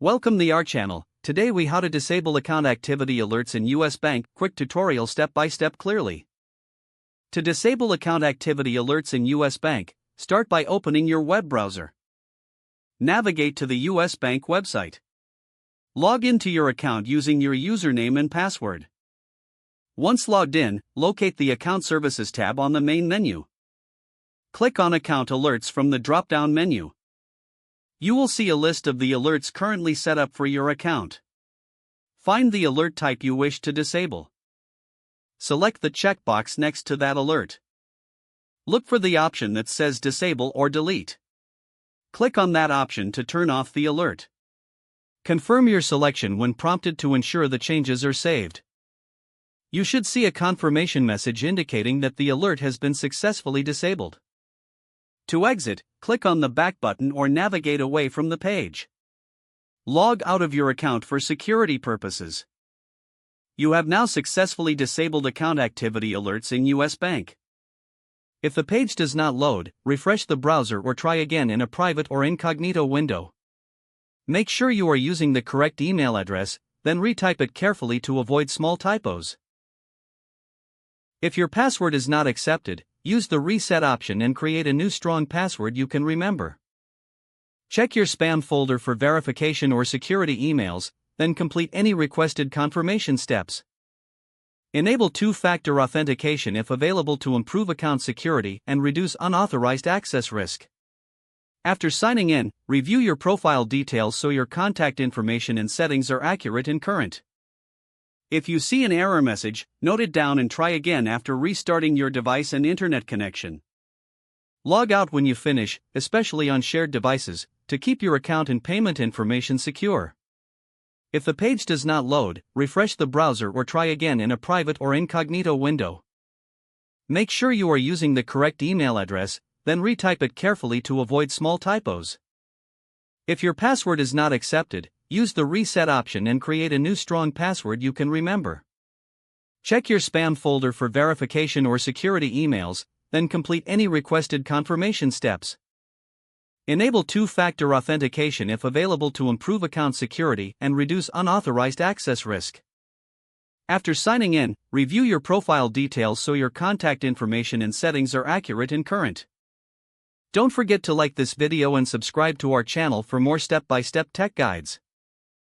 Welcome the our channel. Today we how to disable account activity alerts in US Bank. Quick tutorial step by step clearly. To disable account activity alerts in US Bank, start by opening your web browser. Navigate to the US Bank website. Log into your account using your username and password. Once logged in, locate the Account Services tab on the main menu. Click on Account Alerts from the drop-down menu. You will see a list of the alerts currently set up for your account. Find the alert type you wish to disable. Select the checkbox next to that alert. Look for the option that says Disable or Delete. Click on that option to turn off the alert. Confirm your selection when prompted to ensure the changes are saved. You should see a confirmation message indicating that the alert has been successfully disabled. To exit, click on the back button or navigate away from the page. Log out of your account for security purposes. You have now successfully disabled account activity alerts in US Bank. If the page does not load, refresh the browser or try again in a private or incognito window. Make sure you are using the correct email address, then retype it carefully to avoid small typos. If your password is not accepted, use the reset option and create a new strong password you can remember. Check your spam folder for verification or security emails, then complete any requested confirmation steps. Enable two-factor authentication if available to improve account security and reduce unauthorized access risk. After signing in, review your profile details so your contact information and settings are accurate and current. If you see an error message, note it down and try again after restarting your device and internet connection. Log out when you finish, especially on shared devices, to keep your account and payment information secure. If the page does not load, refresh the browser or try again in a private or incognito window. Make sure you are using the correct email address, then retype it carefully to avoid small typos. If your password is not accepted, use the reset option and create a new strong password you can remember. Check your spam folder for verification or security emails, then complete any requested confirmation steps. Enable two-factor authentication if available to improve account security and reduce unauthorized access risk. After signing in, review your profile details so your contact information and settings are accurate and current. Don't forget to like this video and subscribe to our channel for more step-by-step tech guides.